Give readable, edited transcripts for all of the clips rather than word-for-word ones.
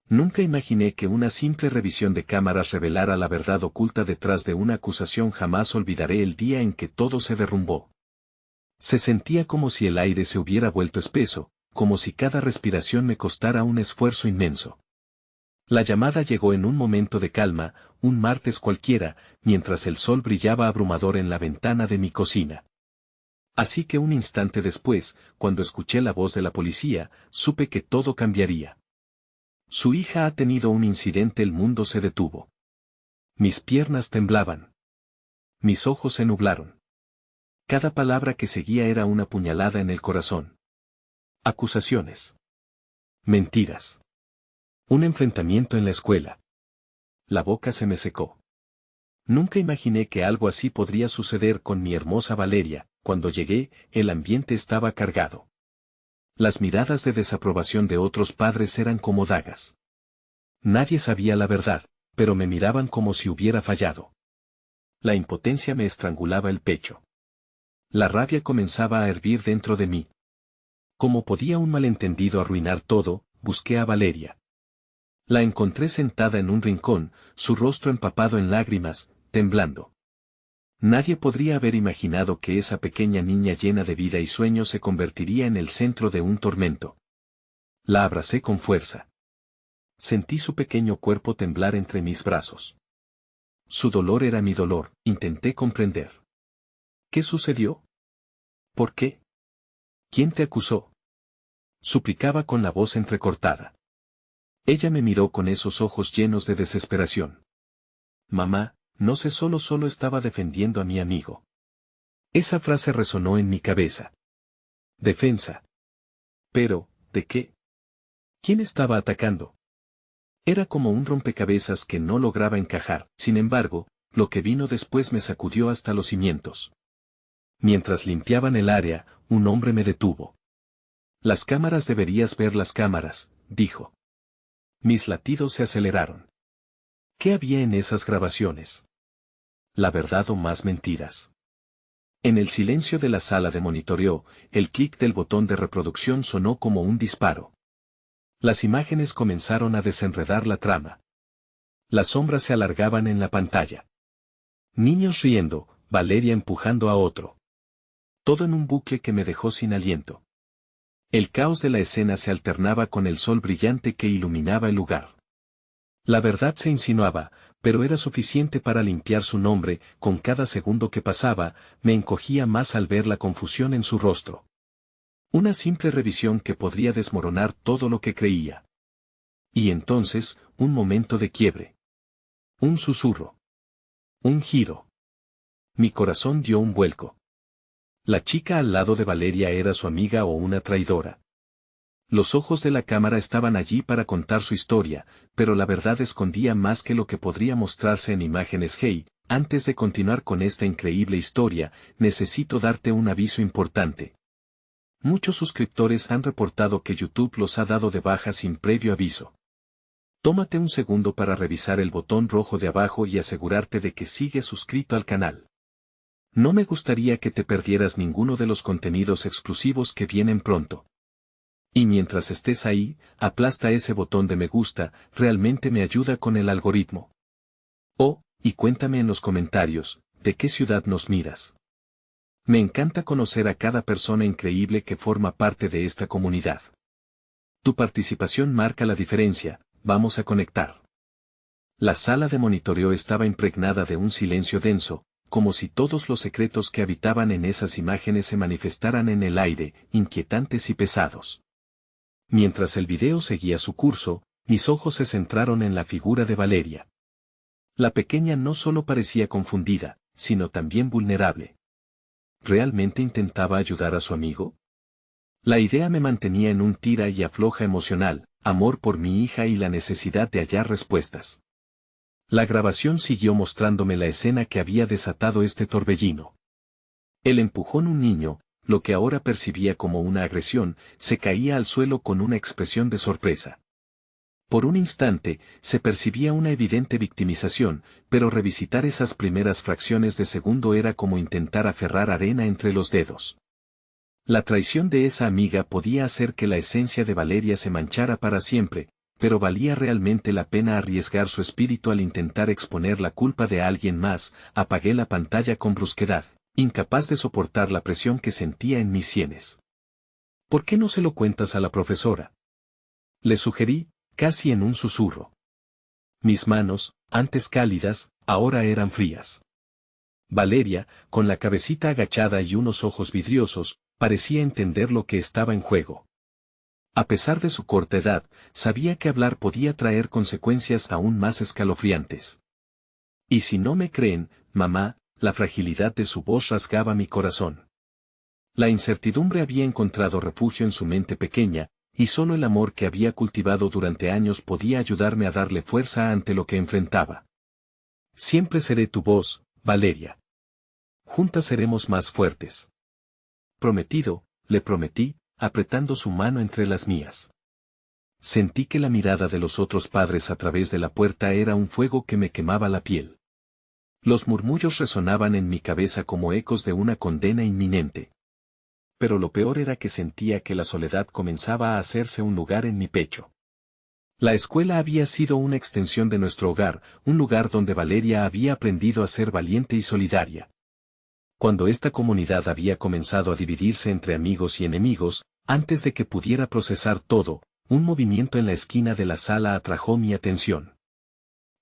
Nunca imaginé que una simple revisión de cámaras revelara la verdad oculta detrás de una acusación. Jamás olvidaré el día en que todo se derrumbó. Se sentía como si el aire se hubiera vuelto espeso, como si cada respiración me costara un esfuerzo inmenso. La llamada llegó en un momento de calma, un martes cualquiera, mientras el sol brillaba abrumador en la ventana de mi cocina. Así que un instante después, cuando escuché la voz de la policía, supe que todo cambiaría. Su hija ha tenido un incidente. El mundo se detuvo. Mis piernas temblaban. Mis ojos se nublaron. Cada palabra que seguía era una puñalada en el corazón. Acusaciones. Mentiras. Un enfrentamiento en la escuela. La boca se me secó. Nunca imaginé que algo así podría suceder con mi hermosa Valeria. Cuando llegué, el ambiente estaba cargado. Las miradas de desaprobación de otros padres eran como dagas. Nadie sabía la verdad, pero me miraban como si hubiera fallado. La impotencia me estrangulaba el pecho. La rabia comenzaba a hervir dentro de mí. ¿Cómo podía un malentendido arruinar todo? Busqué a Valeria. La encontré sentada en un rincón, su rostro empapado en lágrimas, temblando. Nadie podría haber imaginado que esa pequeña niña llena de vida y sueños se convertiría en el centro de un tormento. La abracé con fuerza. Sentí su pequeño cuerpo temblar entre mis brazos. Su dolor era mi dolor. Intenté comprender. ¿Qué sucedió? ¿Por qué? ¿Quién te acusó? Suplicaba con la voz entrecortada. Ella me miró con esos ojos llenos de desesperación. Mamá, no sé, solo estaba defendiendo a mi amigo. Esa frase resonó en mi cabeza. Defensa. Pero, ¿de qué? ¿Quién estaba atacando? Era como un rompecabezas que no lograba encajar. Sin embargo, lo que vino después me sacudió hasta los cimientos. Mientras limpiaban el área, un hombre me detuvo. Las cámaras, deberías ver las cámaras, dijo. Mis latidos se aceleraron. ¿Qué había en esas grabaciones? ¿La verdad o más mentiras? En el silencio de la sala de monitoreo, el clic del botón de reproducción sonó como un disparo. Las imágenes comenzaron a desenredar la trama. Las sombras se alargaban en la pantalla. Niños riendo, Valeria empujando a otro. Todo en un bucle que me dejó sin aliento. El caos de la escena se alternaba con el sol brillante que iluminaba el lugar. La verdad se insinuaba, pero era suficiente para limpiar su nombre. Con cada segundo que pasaba, me encogía más al ver la confusión en su rostro. Una simple revisión que podría desmoronar todo lo que creía. Y entonces, un momento de quiebre. Un susurro. Un giro. Mi corazón dio un vuelco. La chica al lado de Valeria era su amiga o una traidora. Los ojos de la cámara estaban allí para contar su historia, pero la verdad escondía más que lo que podría mostrarse en imágenes. Hey, antes de continuar con esta increíble historia, necesito darte un aviso importante. Muchos suscriptores han reportado que YouTube los ha dado de baja sin previo aviso. Tómate un segundo para revisar el botón rojo de abajo y asegurarte de que sigues suscrito al canal. No me gustaría que te perdieras ninguno de los contenidos exclusivos que vienen pronto. Y mientras estés ahí, aplasta ese botón de me gusta, realmente me ayuda con el algoritmo. Oh, y cuéntame en los comentarios, ¿de qué ciudad nos miras? Me encanta conocer a cada persona increíble que forma parte de esta comunidad. Tu participación marca la diferencia. Vamos a conectar. La sala de monitoreo estaba impregnada de un silencio denso, como si todos los secretos que habitaban en esas imágenes se manifestaran en el aire, inquietantes y pesados. Mientras el video seguía su curso, mis ojos se centraron en la figura de Valeria. La pequeña no solo parecía confundida, sino también vulnerable. ¿Realmente intentaba ayudar a su amigo? La idea me mantenía en un tira y afloja emocional, amor por mi hija y la necesidad de hallar respuestas. La grabación siguió mostrándome la escena que había desatado este torbellino. El empujón, un niño, lo que ahora percibía como una agresión, se caía al suelo con una expresión de sorpresa. Por un instante, se percibía una evidente victimización, pero revisitar esas primeras fracciones de segundo era como intentar aferrar arena entre los dedos. La traición de esa amiga podía hacer que la esencia de Valeria se manchara para siempre, pero valía realmente la pena arriesgar su espíritu al intentar exponer la culpa de alguien más. Apagué la pantalla con brusquedad, incapaz de soportar la presión que sentía en mis sienes. ¿Por qué no se lo cuentas a la profesora?, le sugerí, casi en un susurro. Mis manos, antes cálidas, ahora eran frías. Valeria, con la cabecita agachada y unos ojos vidriosos, parecía entender lo que estaba en juego. A pesar de su corta edad, sabía que hablar podía traer consecuencias aún más escalofriantes. Y si no me creen, mamá, la fragilidad de su voz rasgaba mi corazón. La incertidumbre había encontrado refugio en su mente pequeña, y solo el amor que había cultivado durante años podía ayudarme a darle fuerza ante lo que enfrentaba. Siempre seré tu voz, Valeria. Juntas seremos más fuertes. Prometido, le prometí, apretando su mano entre las mías. Sentí que la mirada de los otros padres a través de la puerta era un fuego que me quemaba la piel. Los murmullos resonaban en mi cabeza como ecos de una condena inminente. Pero lo peor era que sentía que la soledad comenzaba a hacerse un lugar en mi pecho. La escuela había sido una extensión de nuestro hogar, un lugar donde Valeria había aprendido a ser valiente y solidaria. Cuando esta comunidad había comenzado a dividirse entre amigos y enemigos, antes de que pudiera procesar todo, un movimiento en la esquina de la sala atrajo mi atención.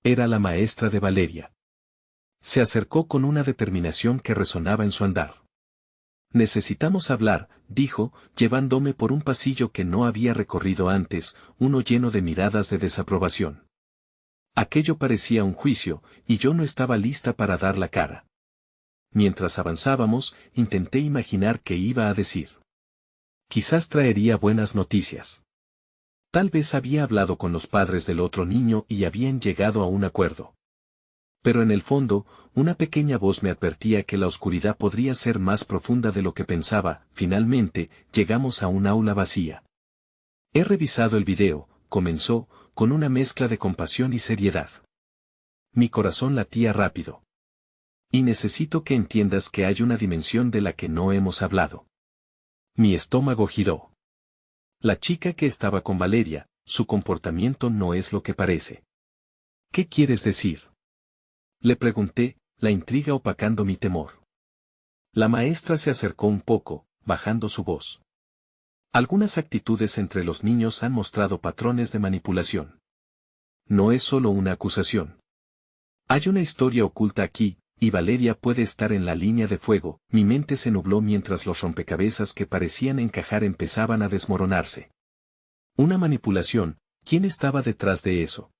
Era la maestra de Valeria. Se acercó con una determinación que resonaba en su andar. Necesitamos hablar, dijo, llevándome por un pasillo que no había recorrido antes, uno lleno de miradas de desaprobación. Aquello parecía un juicio, y yo no estaba lista para dar la cara. Mientras avanzábamos, intenté imaginar qué iba a decir. Quizás traería buenas noticias. Tal vez había hablado con los padres del otro niño y habían llegado a un acuerdo. Pero en el fondo, una pequeña voz me advertía que la oscuridad podría ser más profunda de lo que pensaba. Finalmente, llegamos a un aula vacía. He revisado el video, comenzó, con una mezcla de compasión y seriedad. Mi corazón latía rápido. Y necesito que entiendas que hay una dimensión de la que no hemos hablado. Mi estómago giró. La chica que estaba con Valeria, su comportamiento no es lo que parece. ¿Qué quieres decir?, le pregunté, la intriga opacando mi temor. La maestra se acercó un poco, bajando su voz. Algunas actitudes entre los niños han mostrado patrones de manipulación. No es solo una acusación. Hay una historia oculta aquí, y Valeria puede estar en la línea de fuego. Mi mente se nubló mientras los rompecabezas que parecían encajar empezaban a desmoronarse. Una manipulación, ¿quién estaba detrás de eso?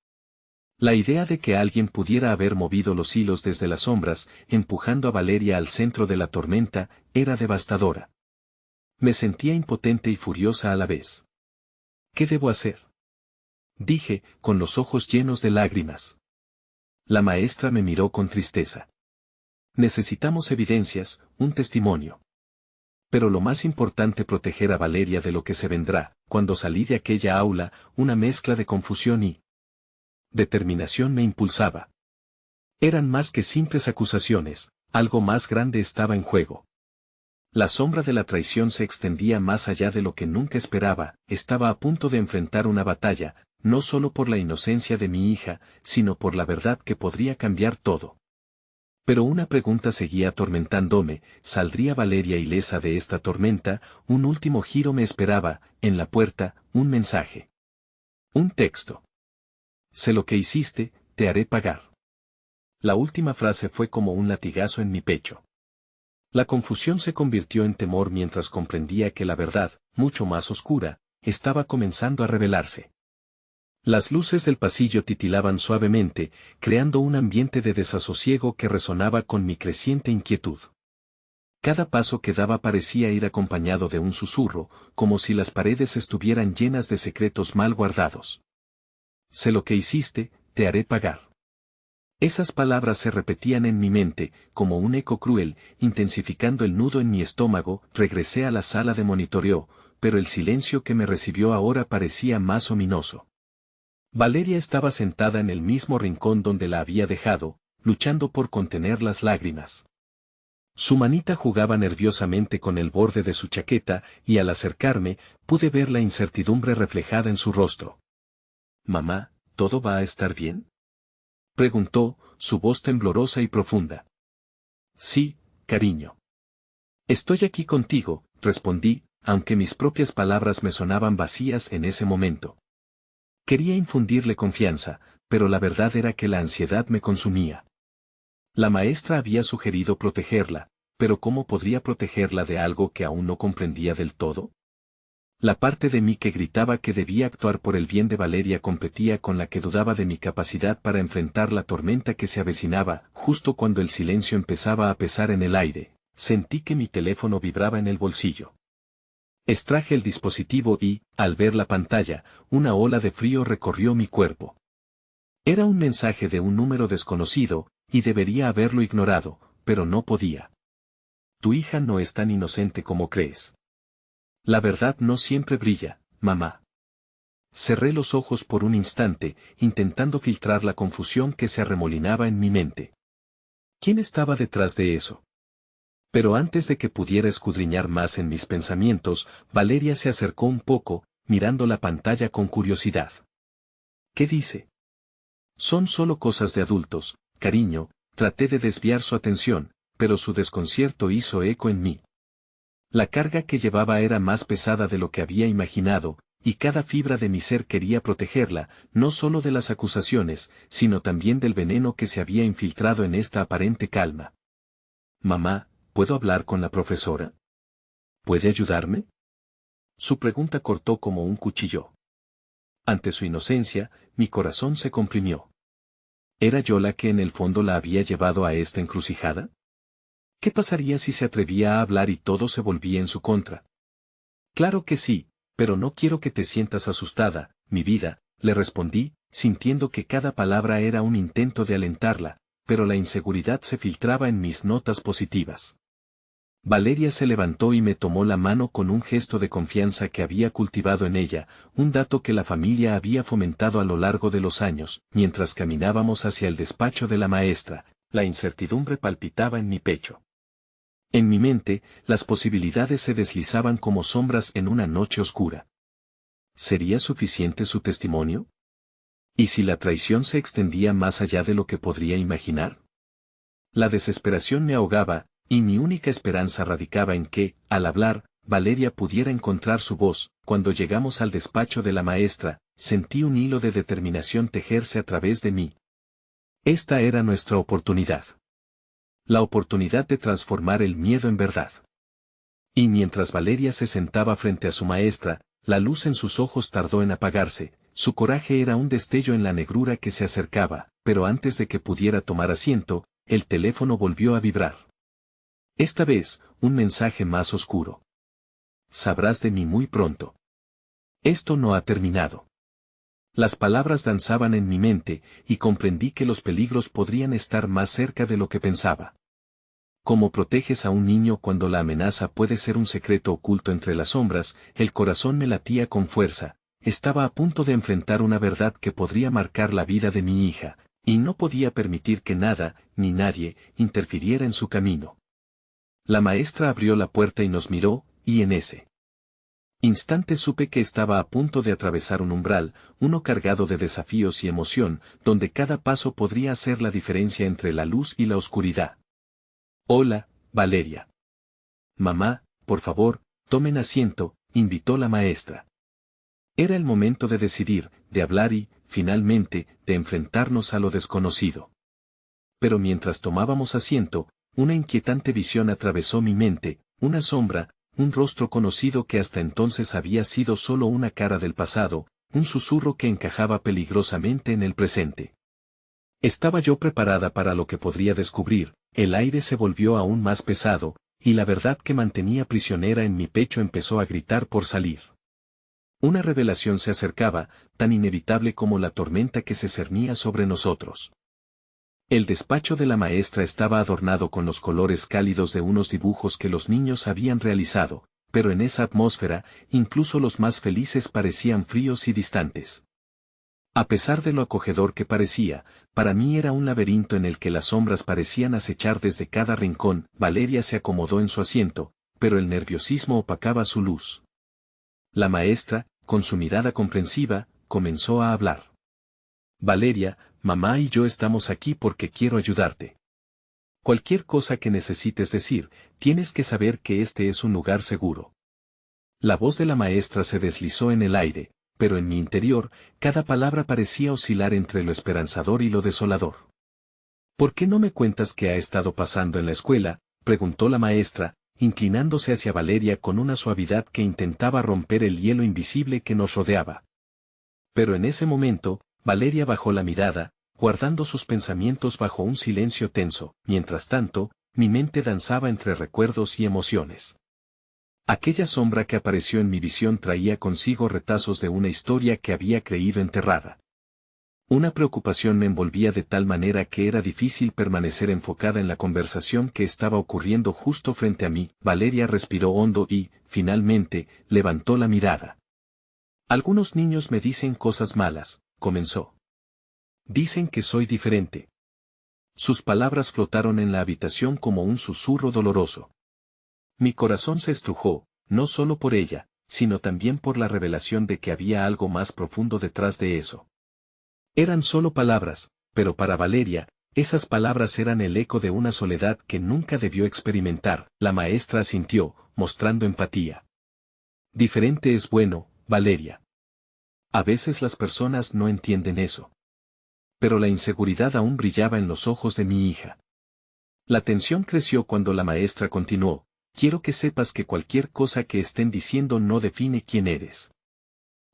La idea de que alguien pudiera haber movido los hilos desde las sombras, empujando a Valeria al centro de la tormenta, era devastadora. Me sentía impotente y furiosa a la vez. ¿Qué debo hacer?, dije, con los ojos llenos de lágrimas. La maestra me miró con tristeza. Necesitamos evidencias, un testimonio. Pero lo más importante, proteger a Valeria de lo que se vendrá. Cuando salí de aquella aula, una mezcla de confusión y determinación me impulsaba. Eran más que simples acusaciones, algo más grande estaba en juego. La sombra de la traición se extendía más allá de lo que nunca esperaba. Estaba a punto de enfrentar una batalla, no solo por la inocencia de mi hija, sino por la verdad que podría cambiar todo. Pero una pregunta seguía atormentándome: ¿saldría Valeria ilesa de esta tormenta? Un último giro me esperaba, en la puerta, un mensaje. Un texto. Sé lo que hiciste, te haré pagar. La última frase fue como un latigazo en mi pecho. La confusión se convirtió en temor mientras comprendía que la verdad, mucho más oscura, estaba comenzando a revelarse. Las luces del pasillo titilaban suavemente, creando un ambiente de desasosiego que resonaba con mi creciente inquietud. Cada paso que daba parecía ir acompañado de un susurro, como si las paredes estuvieran llenas de secretos mal guardados. Sé lo que hiciste, te haré pagar. Esas palabras se repetían en mi mente, como un eco cruel, intensificando el nudo en mi estómago. Regresé a la sala de monitoreo, pero el silencio que me recibió ahora parecía más ominoso. Valeria estaba sentada en el mismo rincón donde la había dejado, luchando por contener las lágrimas. Su manita jugaba nerviosamente con el borde de su chaqueta, y al acercarme, pude ver la incertidumbre reflejada en su rostro. Mamá, ¿todo va a estar bien? Preguntó, su voz temblorosa y profunda. Sí, cariño. Estoy aquí contigo, respondí, aunque mis propias palabras me sonaban vacías en ese momento. Quería infundirle confianza, pero la verdad era que la ansiedad me consumía. La maestra había sugerido protegerla, pero ¿cómo podría protegerla de algo que aún no comprendía del todo? La parte de mí que gritaba que debía actuar por el bien de Valeria competía con la que dudaba de mi capacidad para enfrentar la tormenta que se avecinaba. Justo cuando el silencio empezaba a pesar en el aire, sentí que mi teléfono vibraba en el bolsillo. Extraje el dispositivo y, al ver la pantalla, una ola de frío recorrió mi cuerpo. Era un mensaje de un número desconocido, y debería haberlo ignorado, pero no podía. Tu hija no es tan inocente como crees. La verdad no siempre brilla, mamá. Cerré los ojos por un instante, intentando filtrar la confusión que se arremolinaba en mi mente. ¿Quién estaba detrás de eso? Pero antes de que pudiera escudriñar más en mis pensamientos, Valeria se acercó un poco, mirando la pantalla con curiosidad. ¿Qué dice? Son solo cosas de adultos, cariño. Traté de desviar su atención, pero su desconcierto hizo eco en mí. La carga que llevaba era más pesada de lo que había imaginado, y cada fibra de mi ser quería protegerla, no solo de las acusaciones, sino también del veneno que se había infiltrado en esta aparente calma. Mamá, ¿puedo hablar con la profesora? ¿Puede ayudarme? Su pregunta cortó como un cuchillo. Ante su inocencia, mi corazón se comprimió. ¿Era yo la que en el fondo la había llevado a esta encrucijada? ¿Qué pasaría si se atrevía a hablar y todo se volvía en su contra? Claro que sí, pero no quiero que te sientas asustada, mi vida, le respondí, sintiendo que cada palabra era un intento de alentarla, pero la inseguridad se filtraba en mis notas positivas. Valeria se levantó y me tomó la mano con un gesto de confianza que había cultivado en ella, un dato que la familia había fomentado a lo largo de los años. Mientras caminábamos hacia el despacho de la maestra, la incertidumbre palpitaba en mi pecho. En mi mente, las posibilidades se deslizaban como sombras en una noche oscura. ¿Sería suficiente su testimonio? ¿Y si la traición se extendía más allá de lo que podría imaginar? La desesperación me ahogaba, y mi única esperanza radicaba en que, al hablar, Valeria pudiera encontrar su voz. Cuando llegamos al despacho de la maestra, sentí un hilo de determinación tejerse a través de mí. Esta era nuestra oportunidad. La oportunidad de transformar el miedo en verdad. Y mientras Valeria se sentaba frente a su maestra, la luz en sus ojos tardó en apagarse. Su coraje era un destello en la negrura que se acercaba, pero antes de que pudiera tomar asiento, el teléfono volvió a vibrar. Esta vez, un mensaje más oscuro. Sabrás de mí muy pronto. Esto no ha terminado. Las palabras danzaban en mi mente, y comprendí que los peligros podrían estar más cerca de lo que pensaba. Como proteges a un niño cuando la amenaza puede ser un secreto oculto entre las sombras, el corazón me latía con fuerza. Estaba a punto de enfrentar una verdad que podría marcar la vida de mi hija, y no podía permitir que nada, ni nadie, interfiriera en su camino. La maestra abrió la puerta y nos miró, y en ese instante supe que estaba a punto de atravesar un umbral, uno cargado de desafíos y emoción, donde cada paso podría hacer la diferencia entre la luz y la oscuridad. Hola, Valeria. Mamá, por favor, tomen asiento, invitó la maestra. Era el momento de decidir, de hablar y, finalmente, de enfrentarnos a lo desconocido. Pero mientras tomábamos asiento, una inquietante visión atravesó mi mente, una sombra, un rostro conocido que hasta entonces había sido solo una cara del pasado, un susurro que encajaba peligrosamente en el presente. ¿Estaba yo preparada para lo que podría descubrir? El aire se volvió aún más pesado, y la verdad que mantenía prisionera en mi pecho empezó a gritar por salir. Una revelación se acercaba, tan inevitable como la tormenta que se cernía sobre nosotros. El despacho de la maestra estaba adornado con los colores cálidos de unos dibujos que los niños habían realizado, pero en esa atmósfera, incluso los más felices parecían fríos y distantes. A pesar de lo acogedor que parecía, para mí era un laberinto en el que las sombras parecían acechar desde cada rincón. Valeria se acomodó en su asiento, pero el nerviosismo opacaba su luz. La maestra, con su mirada comprensiva, comenzó a hablar. Valeria, mamá y yo estamos aquí porque quiero ayudarte. Cualquier cosa que necesites decir, tienes que saber que este es un lugar seguro. La voz de la maestra se deslizó en el aire, pero en mi interior, cada palabra parecía oscilar entre lo esperanzador y lo desolador. ¿Por qué no me cuentas qué ha estado pasando en la escuela?, preguntó la maestra, inclinándose hacia Valeria con una suavidad que intentaba romper el hielo invisible que nos rodeaba. Pero en ese momento, Valeria bajó la mirada, guardando sus pensamientos bajo un silencio tenso. Mientras tanto, mi mente danzaba entre recuerdos y emociones. Aquella sombra que apareció en mi visión traía consigo retazos de una historia que había creído enterrada. Una preocupación me envolvía de tal manera que era difícil permanecer enfocada en la conversación que estaba ocurriendo justo frente a mí. Valeria respiró hondo y, finalmente, levantó la mirada. Algunos niños me dicen cosas malas, comenzó. Dicen que soy diferente. Sus palabras flotaron en la habitación como un susurro doloroso. Mi corazón se estrujó, no solo por ella, sino también por la revelación de que había algo más profundo detrás de eso. Eran solo palabras, pero para Valeria, esas palabras eran el eco de una soledad que nunca debió experimentar. La maestra asintió, mostrando empatía. Diferente es bueno, Valeria. A veces las personas no entienden eso. Pero la inseguridad aún brillaba en los ojos de mi hija. La tensión creció cuando la maestra continuó: quiero que sepas que cualquier cosa que estén diciendo no define quién eres.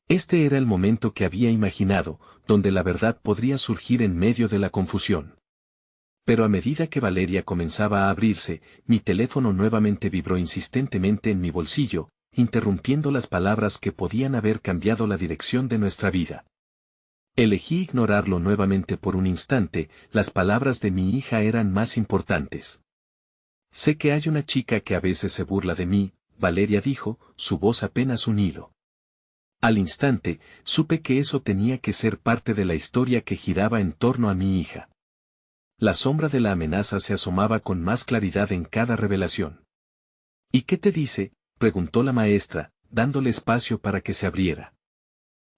Este era el momento que había imaginado, donde la verdad podría surgir en medio de la confusión. Pero a medida que Valeria comenzaba a abrirse, mi teléfono nuevamente vibró insistentemente en mi bolsillo, interrumpiendo las palabras que podían haber cambiado la dirección de nuestra vida. Elegí ignorarlo nuevamente por un instante. Las palabras de mi hija eran más importantes. Sé que hay una chica que a veces se burla de mí, Valeria dijo, su voz apenas un hilo. Al instante, supe que eso tenía que ser parte de la historia que giraba en torno a mi hija. La sombra de la amenaza se asomaba con más claridad en cada revelación. ¿Y qué te dice?, preguntó la maestra, dándole espacio para que se abriera.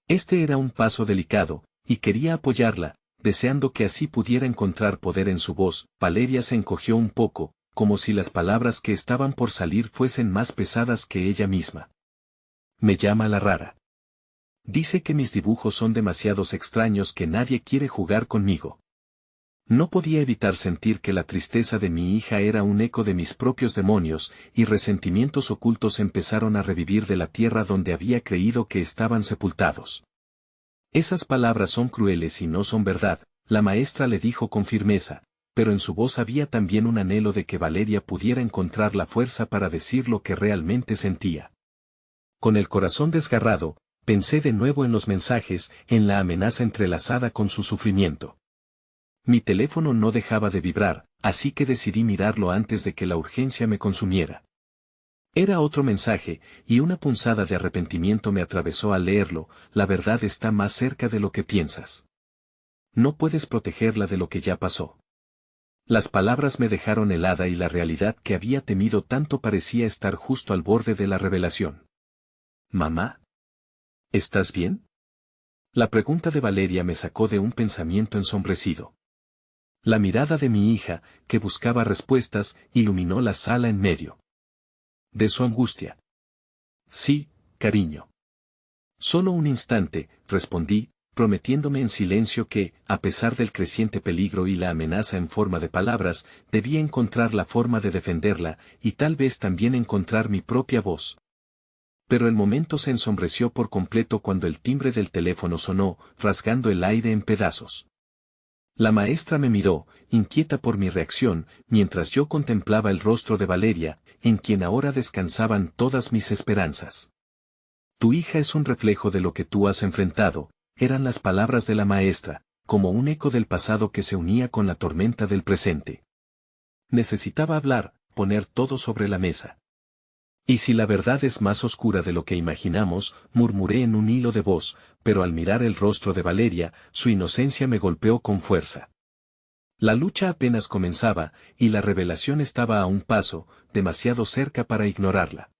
Este era un paso delicado, y quería apoyarla, deseando que así pudiera encontrar poder en su voz. Valeria se encogió un poco, como si las palabras que estaban por salir fuesen más pesadas que ella misma. Me llama la rara. Dice que mis dibujos son demasiados extraños, que nadie quiere jugar conmigo. No podía evitar sentir que la tristeza de mi hija era un eco de mis propios demonios, y resentimientos ocultos empezaron a revivir de la tierra donde había creído que estaban sepultados. Esas palabras son crueles y no son verdad, la maestra le dijo con firmeza, pero en su voz había también un anhelo de que Valeria pudiera encontrar la fuerza para decir lo que realmente sentía. Con el corazón desgarrado, pensé de nuevo en los mensajes, en la amenaza entrelazada con su sufrimiento. Mi teléfono no dejaba de vibrar, así que decidí mirarlo antes de que la urgencia me consumiera. Era otro mensaje, y una punzada de arrepentimiento me atravesó al leerlo: la verdad está más cerca de lo que piensas. No puedes protegerla de lo que ya pasó. Las palabras me dejaron helada y la realidad que había temido tanto parecía estar justo al borde de la revelación. ¿Mamá? ¿Estás bien? La pregunta de Valeria me sacó de un pensamiento ensombrecido. La mirada de mi hija, que buscaba respuestas, iluminó la sala en medio de su angustia. Sí, cariño. Solo un instante, respondí, prometiéndome en silencio que, a pesar del creciente peligro y la amenaza en forma de palabras, debía encontrar la forma de defenderla, y tal vez también encontrar mi propia voz. Pero el momento se ensombreció por completo cuando el timbre del teléfono sonó, rasgando el aire en pedazos. La maestra me miró, inquieta por mi reacción, mientras yo contemplaba el rostro de Valeria, en quien ahora descansaban todas mis esperanzas. Tu hija es un reflejo de lo que tú has enfrentado, eran las palabras de la maestra, como un eco del pasado que se unía con la tormenta del presente. Necesitaba hablar, poner todo sobre la mesa. Y si la verdad es más oscura de lo que imaginamos, murmuré en un hilo de voz, pero al mirar el rostro de Valeria, su inocencia me golpeó con fuerza. La lucha apenas comenzaba, y la revelación estaba a un paso, demasiado cerca para ignorarla.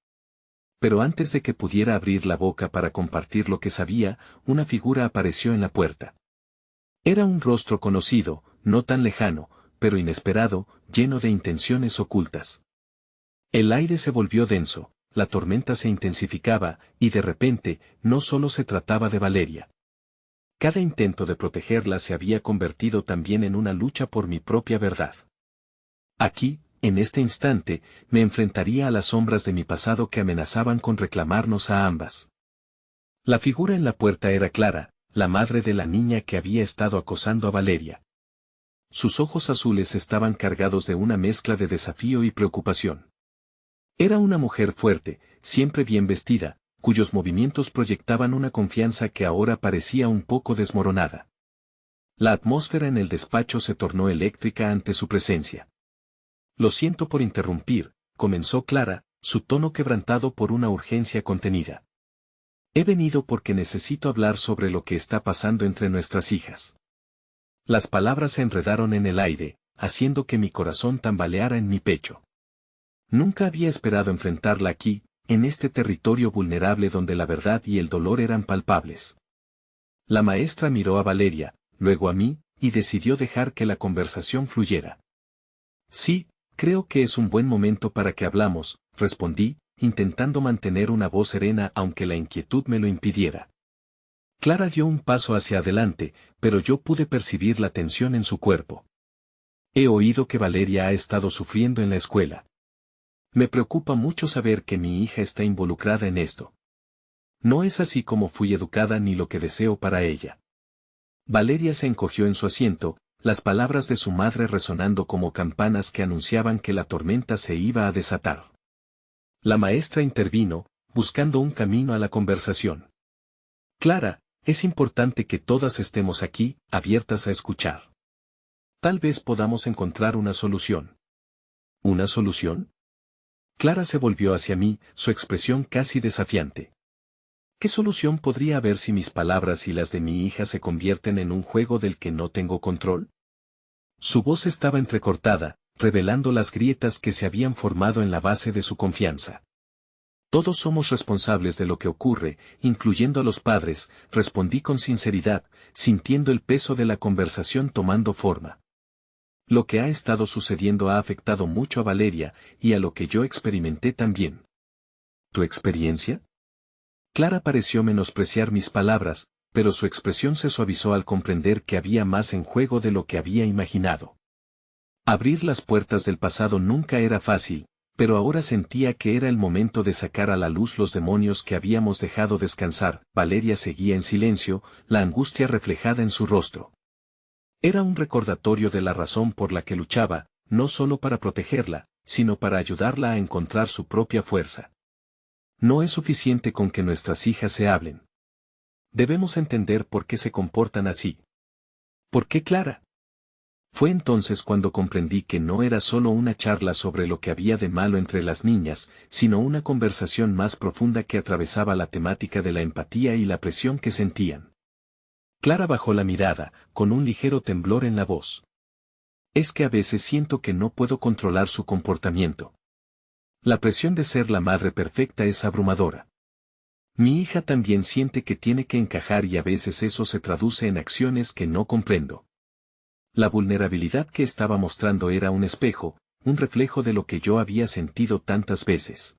Pero antes de que pudiera abrir la boca para compartir lo que sabía, una figura apareció en la puerta. Era un rostro conocido, no tan lejano, pero inesperado, lleno de intenciones ocultas. El aire se volvió denso, la tormenta se intensificaba, y de repente, no solo se trataba de Valeria. Cada intento de protegerla se había convertido también en una lucha por mi propia verdad. Aquí, en este instante, me enfrentaría a las sombras de mi pasado que amenazaban con reclamarnos a ambas. La figura en la puerta era Clara, la madre de la niña que había estado acosando a Valeria. Sus ojos azules estaban cargados de una mezcla de desafío y preocupación. Era una mujer fuerte, siempre bien vestida, cuyos movimientos proyectaban una confianza que ahora parecía un poco desmoronada. La atmósfera en el despacho se tornó eléctrica ante su presencia. Lo siento por interrumpir, comenzó Clara, su tono quebrantado por una urgencia contenida. He venido porque necesito hablar sobre lo que está pasando entre nuestras hijas. Las palabras se enredaron en el aire, haciendo que mi corazón tambaleara en mi pecho. Nunca había esperado enfrentarla aquí, en este territorio vulnerable donde la verdad y el dolor eran palpables. La maestra miró a Valeria, luego a mí, y decidió dejar que la conversación fluyera. Sí, creo que es un buen momento para que hablamos, respondí, intentando mantener una voz serena aunque la inquietud me lo impidiera. Clara dio un paso hacia adelante, pero yo pude percibir la tensión en su cuerpo. He oído que Valeria ha estado sufriendo en la escuela. Me preocupa mucho saber que mi hija está involucrada en esto. No es así como fui educada ni lo que deseo para ella. Valeria se encogió en su asiento, las palabras de su madre resonando como campanas que anunciaban que la tormenta se iba a desatar. La maestra intervino, buscando un camino a la conversación. Clara, es importante que todas estemos aquí, abiertas a escuchar. Tal vez podamos encontrar una solución. ¿Una solución? Clara se volvió hacia mí, su expresión casi desafiante. ¿Qué solución podría haber si mis palabras y las de mi hija se convierten en un juego del que no tengo control? Su voz estaba entrecortada, revelando las grietas que se habían formado en la base de su confianza. Todos somos responsables de lo que ocurre, incluyendo a los padres, respondí con sinceridad, sintiendo el peso de la conversación tomando forma. Lo que ha estado sucediendo ha afectado mucho a Valeria, y a lo que yo experimenté también. ¿Tu experiencia? Clara pareció menospreciar mis palabras, pero su expresión se suavizó al comprender que había más en juego de lo que había imaginado. Abrir las puertas del pasado nunca era fácil, pero ahora sentía que era el momento de sacar a la luz los demonios que habíamos dejado descansar. Valeria seguía en silencio, la angustia reflejada en su rostro. Era un recordatorio de la razón por la que luchaba, no solo para protegerla, sino para ayudarla a encontrar su propia fuerza. No es suficiente con que nuestras hijas se hablen. Debemos entender por qué se comportan así. ¿Por qué Clara? Fue entonces cuando comprendí que no era solo una charla sobre lo que había de malo entre las niñas, sino una conversación más profunda que atravesaba la temática de la empatía y la presión que sentían. Clara bajó la mirada, con un ligero temblor en la voz. Es que a veces siento que no puedo controlar su comportamiento. La presión de ser la madre perfecta es abrumadora. Mi hija también siente que tiene que encajar y a veces eso se traduce en acciones que no comprendo. La vulnerabilidad que estaba mostrando era un espejo, un reflejo de lo que yo había sentido tantas veces.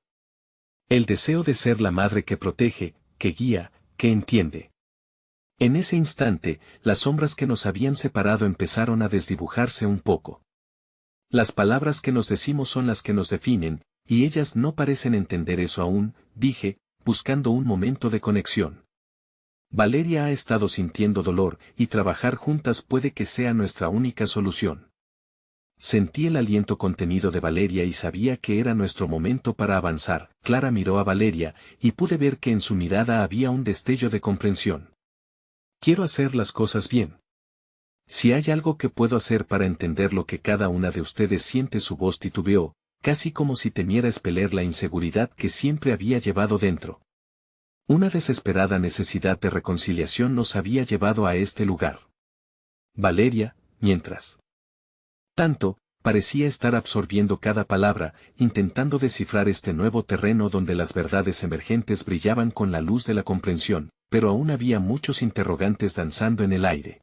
El deseo de ser la madre que protege, que guía, que entiende. En ese instante, las sombras que nos habían separado empezaron a desdibujarse un poco. Las palabras que nos decimos son las que nos definen, y ellas no parecen entender eso aún, dije, buscando un momento de conexión. Valeria ha estado sintiendo dolor, y trabajar juntas puede que sea nuestra única solución. Sentí el aliento contenido de Valeria y sabía que era nuestro momento para avanzar. Clara miró a Valeria, y pude ver que en su mirada había un destello de comprensión. Quiero hacer las cosas bien. Si hay algo que puedo hacer para entender lo que cada una de ustedes siente, su voz titubeó, casi como si temiera expeler la inseguridad que siempre había llevado dentro. Una desesperada necesidad de reconciliación nos había llevado a este lugar. Valeria, mientras tanto, parecía estar absorbiendo cada palabra, intentando descifrar este nuevo terreno donde las verdades emergentes brillaban con la luz de la comprensión, pero aún había muchos interrogantes danzando en el aire.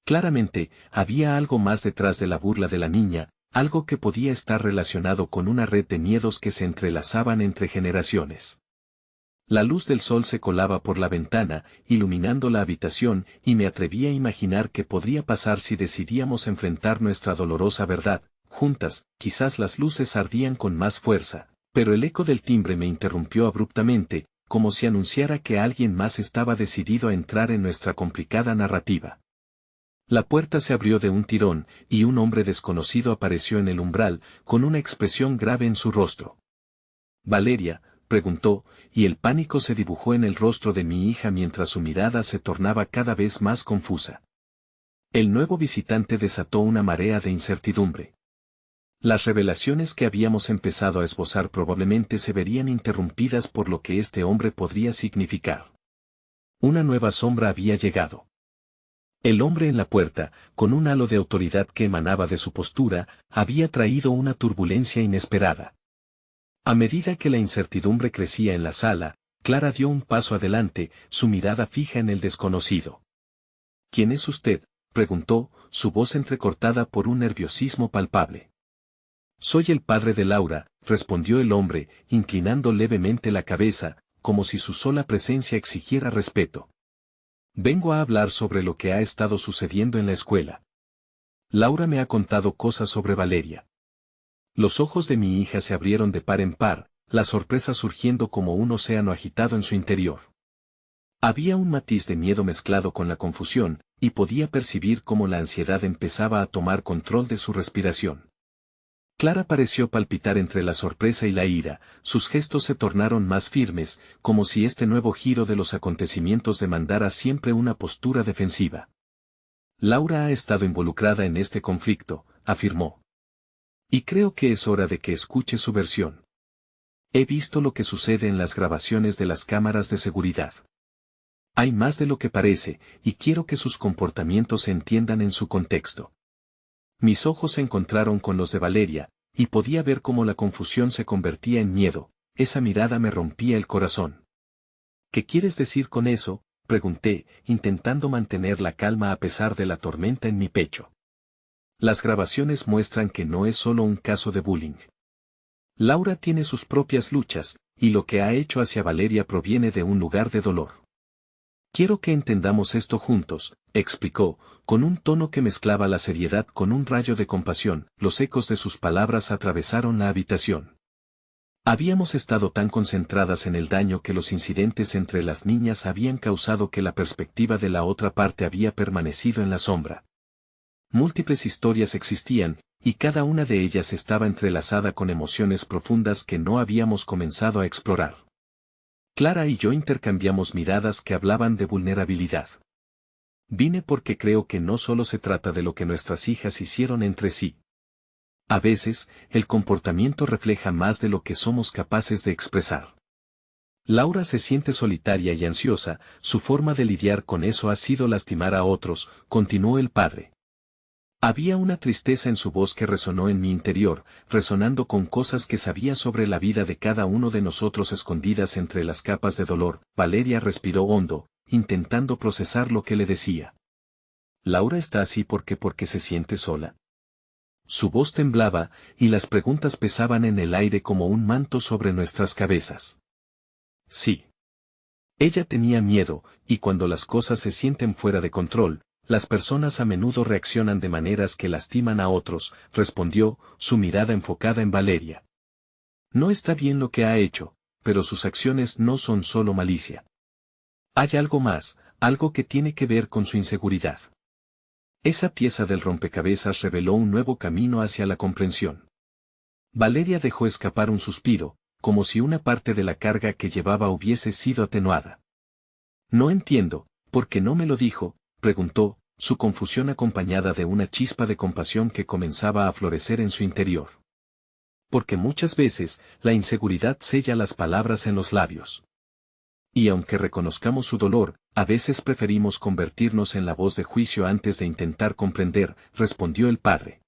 Claramente, había algo más detrás de la burla de la niña, algo que podía estar relacionado con una red de miedos que se entrelazaban entre generaciones. La luz del sol se colaba por la ventana, iluminando la habitación, y me atreví a imaginar qué podría pasar si decidíamos enfrentar nuestra dolorosa verdad. Juntas, quizás las luces ardían con más fuerza, pero el eco del timbre me interrumpió abruptamente, como si anunciara que alguien más estaba decidido a entrar en nuestra complicada narrativa. La puerta se abrió de un tirón, y un hombre desconocido apareció en el umbral, con una expresión grave en su rostro. «Valeria», preguntó, y el pánico se dibujó en el rostro de mi hija mientras su mirada se tornaba cada vez más confusa. El nuevo visitante desató una marea de incertidumbre. Las revelaciones que habíamos empezado a esbozar probablemente se verían interrumpidas por lo que este hombre podría significar. Una nueva sombra había llegado. El hombre en la puerta, con un halo de autoridad que emanaba de su postura, había traído una turbulencia inesperada. A medida que la incertidumbre crecía en la sala, Clara dio un paso adelante, su mirada fija en el desconocido. «¿Quién es usted?», preguntó, su voz entrecortada por un nerviosismo palpable. «Soy el padre de Laura», respondió el hombre, inclinando levemente la cabeza, como si su sola presencia exigiera respeto. «Vengo a hablar sobre lo que ha estado sucediendo en la escuela. Laura me ha contado cosas sobre Valeria». Los ojos de mi hija se abrieron de par en par, la sorpresa surgiendo como un océano agitado en su interior. Había un matiz de miedo mezclado con la confusión, y podía percibir cómo la ansiedad empezaba a tomar control de su respiración. Clara pareció palpitar entre la sorpresa y la ira, sus gestos se tornaron más firmes, como si este nuevo giro de los acontecimientos demandara siempre una postura defensiva. «Laura ha estado involucrada en este conflicto», afirmó. «Y creo que es hora de que escuche su versión. He visto lo que sucede en las grabaciones de las cámaras de seguridad. Hay más de lo que parece, y quiero que sus comportamientos se entiendan en su contexto». Mis ojos se encontraron con los de Valeria, y podía ver cómo la confusión se convertía en miedo, esa mirada me rompía el corazón. «¿Qué quieres decir con eso?», pregunté, intentando mantener la calma a pesar de la tormenta en mi pecho. «Las grabaciones muestran que no es solo un caso de bullying. Laura tiene sus propias luchas, y lo que ha hecho hacia Valeria proviene de un lugar de dolor. Quiero que entendamos esto juntos», explicó, con un tono que mezclaba la seriedad con un rayo de compasión. Los ecos de sus palabras atravesaron la habitación. Habíamos estado tan concentradas en el daño que los incidentes entre las niñas habían causado que la perspectiva de la otra parte había permanecido en la sombra. Múltiples historias existían, y cada una de ellas estaba entrelazada con emociones profundas que no habíamos comenzado a explorar. Clara y yo intercambiamos miradas que hablaban de vulnerabilidad. «Vine porque creo que no solo se trata de lo que nuestras hijas hicieron entre sí. A veces, el comportamiento refleja más de lo que somos capaces de expresar. Laura se siente solitaria y ansiosa, su forma de lidiar con eso ha sido lastimar a otros», continuó el padre. Había una tristeza en su voz que resonó en mi interior, resonando con cosas que sabía sobre la vida de cada uno de nosotros escondidas entre las capas de dolor. Valeria respiró hondo, intentando procesar lo que le decía. «¿Laura está así porque se siente sola?». Su voz temblaba, y las preguntas pesaban en el aire como un manto sobre nuestras cabezas. «Sí. Ella tenía miedo, y cuando las cosas se sienten fuera de control, las personas a menudo reaccionan de maneras que lastiman a otros», respondió, su mirada enfocada en Valeria. «No está bien lo que ha hecho, pero sus acciones no son solo malicia. Hay algo más, algo que tiene que ver con su inseguridad». Esa pieza del rompecabezas reveló un nuevo camino hacia la comprensión. Valeria dejó escapar un suspiro, como si una parte de la carga que llevaba hubiese sido atenuada. «No entiendo, ¿por qué no me lo dijo?», preguntó, su confusión acompañada de una chispa de compasión que comenzaba a florecer en su interior. «Porque muchas veces, la inseguridad sella las palabras en los labios. Y aunque reconozcamos su dolor, a veces preferimos convertirnos en la voz de juicio antes de intentar comprender», respondió el padre.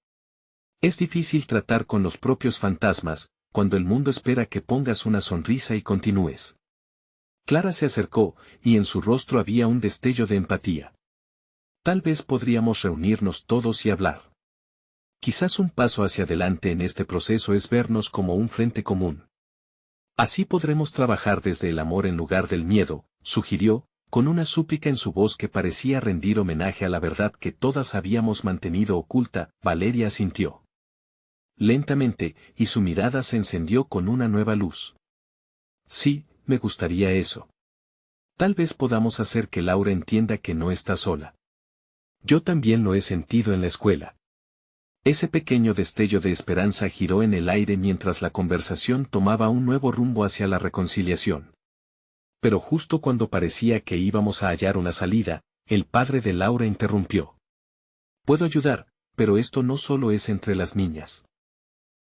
«Es difícil tratar con los propios fantasmas, cuando el mundo espera que pongas una sonrisa y continúes». Clara se acercó, y en su rostro había un destello de empatía. Tal vez podríamos reunirnos todos y hablar. Quizás un paso hacia adelante en este proceso es vernos como un frente común. Así podremos trabajar desde el amor en lugar del miedo, sugirió, con una súplica en su voz que parecía rendir homenaje a la verdad que todas habíamos mantenido oculta. Valeria asintió lentamente, y su mirada se encendió con una nueva luz. Sí, me gustaría eso. Tal vez podamos hacer que Laura entienda que no está sola. Yo también lo he sentido en la escuela. Ese pequeño destello de esperanza giró en el aire mientras la conversación tomaba un nuevo rumbo hacia la reconciliación. Pero justo cuando parecía que íbamos a hallar una salida, el padre de Laura interrumpió. Puedo ayudar, pero esto no solo es entre las niñas.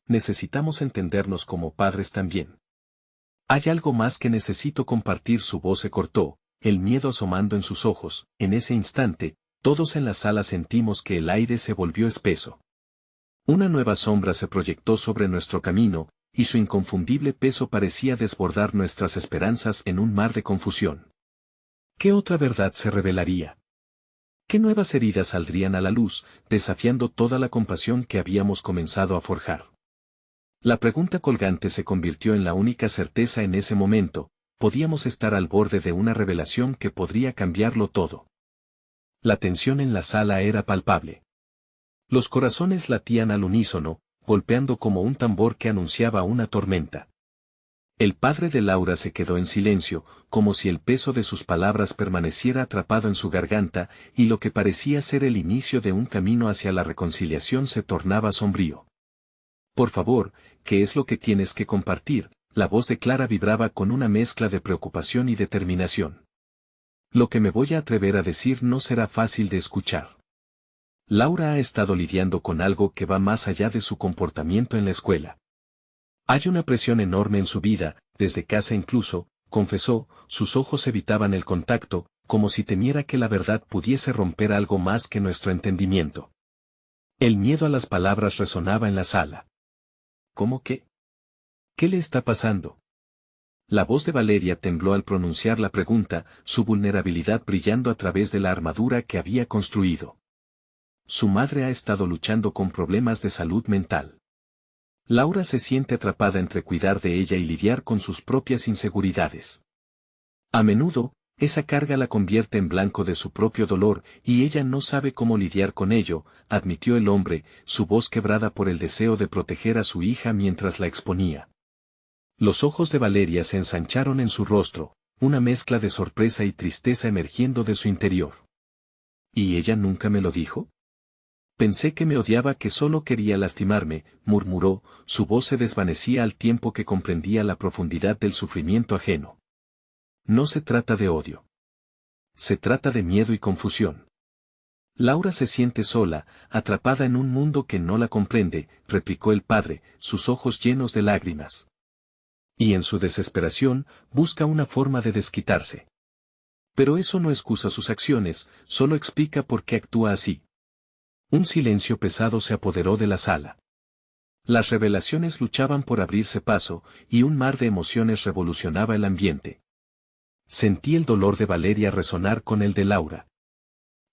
Necesitamos entendernos como padres también. Hay algo más que necesito compartir. Su voz se cortó, el miedo asomando en sus ojos. En ese instante, todos en la sala sentimos que el aire se volvió espeso. Una nueva sombra se proyectó sobre nuestro camino, y su inconfundible peso parecía desbordar nuestras esperanzas en un mar de confusión. ¿Qué otra verdad se revelaría? ¿Qué nuevas heridas saldrían a la luz, desafiando toda la compasión que habíamos comenzado a forjar? La pregunta colgante se convirtió en la única certeza en ese momento. Podíamos estar al borde de una revelación que podría cambiarlo todo. La tensión en la sala era palpable. Los corazones latían al unísono, golpeando como un tambor que anunciaba una tormenta. El padre de Laura se quedó en silencio, como si el peso de sus palabras permaneciera atrapado en su garganta, y lo que parecía ser el inicio de un camino hacia la reconciliación se tornaba sombrío. Por favor, ¿qué es lo que tienes que compartir? La voz de Clara vibraba con una mezcla de preocupación y determinación. Lo que me voy a atrever a decir no será fácil de escuchar. Laura ha estado lidiando con algo que va más allá de su comportamiento en la escuela. Hay una presión enorme en su vida, desde casa incluso, confesó, sus ojos evitaban el contacto, como si temiera que la verdad pudiese romper algo más que nuestro entendimiento. El miedo a las palabras resonaba en la sala. ¿Cómo qué? ¿Qué le está pasando? La voz de Valeria tembló al pronunciar la pregunta, su vulnerabilidad brillando a través de la armadura que había construido. Su madre ha estado luchando con problemas de salud mental. Laura se siente atrapada entre cuidar de ella y lidiar con sus propias inseguridades. A menudo, esa carga la convierte en blanco de su propio dolor, y ella no sabe cómo lidiar con ello, admitió el hombre, su voz quebrada por el deseo de proteger a su hija mientras la exponía. Los ojos de Valeria se ensancharon en su rostro, una mezcla de sorpresa y tristeza emergiendo de su interior. ¿Y ella nunca me lo dijo? Pensé que me odiaba, que solo quería lastimarme, murmuró, su voz se desvanecía al tiempo que comprendía la profundidad del sufrimiento ajeno. No se trata de odio. Se trata de miedo y confusión. Laura se siente sola, atrapada en un mundo que no la comprende, replicó el padre, sus ojos llenos de lágrimas. Y en su desesperación, busca una forma de desquitarse. Pero eso no excusa sus acciones, solo explica por qué actúa así. Un silencio pesado se apoderó de la sala. Las revelaciones luchaban por abrirse paso, y un mar de emociones revolucionaba el ambiente. Sentí el dolor de Valeria resonar con el de Laura.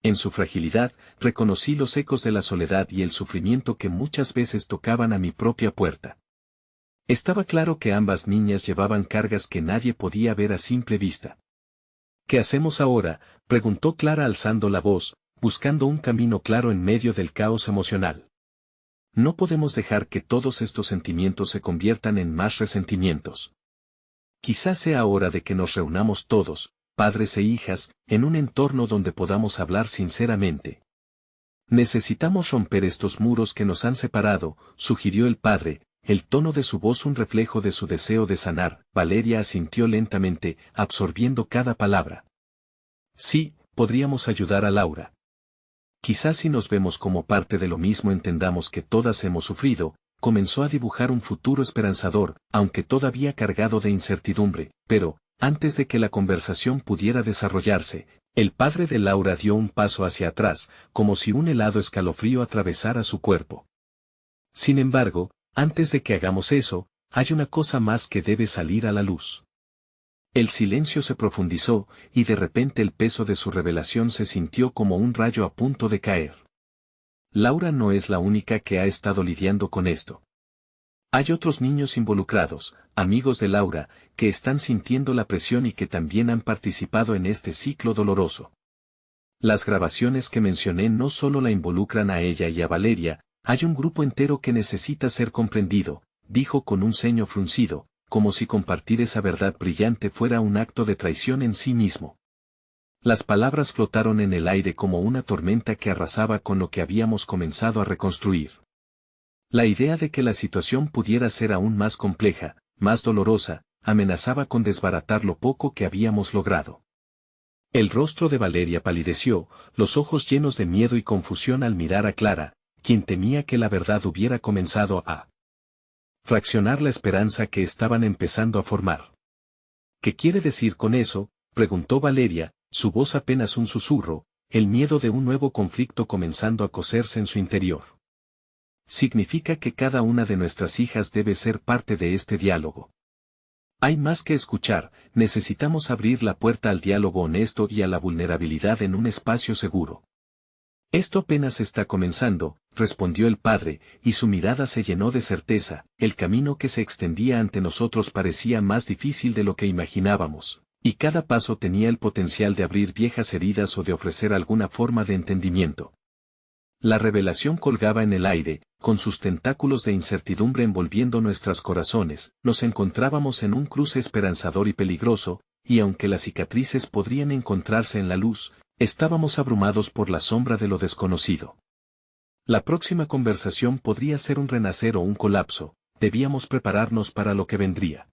En su fragilidad, reconocí los ecos de la soledad y el sufrimiento que muchas veces tocaban a mi propia puerta. Estaba claro que ambas niñas llevaban cargas que nadie podía ver a simple vista. ¿Qué hacemos ahora?, preguntó Clara alzando la voz, buscando un camino claro en medio del caos emocional. No podemos dejar que todos estos sentimientos se conviertan en más resentimientos. Quizás sea hora de que nos reunamos todos, padres e hijas, en un entorno donde podamos hablar sinceramente. Necesitamos romper estos muros que nos han separado, sugirió el padre, el tono de su voz un reflejo de su deseo de sanar. Valeria asintió lentamente, absorbiendo cada palabra. Sí, podríamos ayudar a Laura. Quizás si nos vemos como parte de lo mismo entendamos que todas hemos sufrido. Comenzó a dibujar un futuro esperanzador, aunque todavía cargado de incertidumbre, pero, antes de que la conversación pudiera desarrollarse, el padre de Laura dio un paso hacia atrás, como si un helado escalofrío atravesara su cuerpo. Sin embargo, antes de que hagamos eso, hay una cosa más que debe salir a la luz. El silencio se profundizó, y de repente el peso de su revelación se sintió como un rayo a punto de caer. Laura no es la única que ha estado lidiando con esto. Hay otros niños involucrados, amigos de Laura, que están sintiendo la presión y que también han participado en este ciclo doloroso. Las grabaciones que mencioné no solo la involucran a ella y a Valeria, hay un grupo entero que necesita ser comprendido, dijo con un ceño fruncido, como si compartir esa verdad brillante fuera un acto de traición en sí mismo. Las palabras flotaron en el aire como una tormenta que arrasaba con lo que habíamos comenzado a reconstruir. La idea de que la situación pudiera ser aún más compleja, más dolorosa, amenazaba con desbaratar lo poco que habíamos logrado. El rostro de Valeria palideció, los ojos llenos de miedo y confusión al mirar a Clara, quien temía que la verdad hubiera comenzado a fraccionar la esperanza que estaban empezando a formar. ¿Qué quiere decir con eso?, preguntó Valeria, su voz apenas un susurro, el miedo de un nuevo conflicto comenzando a cocerse en su interior. Significa que cada una de nuestras hijas debe ser parte de este diálogo. Hay más que escuchar, necesitamos abrir la puerta al diálogo honesto y a la vulnerabilidad en un espacio seguro. Esto apenas está comenzando, respondió el padre, y su mirada se llenó de certeza, el camino que se extendía ante nosotros parecía más difícil de lo que imaginábamos, y cada paso tenía el potencial de abrir viejas heridas o de ofrecer alguna forma de entendimiento. La revelación colgaba en el aire, con sus tentáculos de incertidumbre envolviendo nuestros corazones, nos encontrábamos en un cruce esperanzador y peligroso, y aunque las cicatrices podrían encontrarse en la luz, estábamos abrumados por la sombra de lo desconocido. La próxima conversación podría ser un renacer o un colapso, debíamos prepararnos para lo que vendría.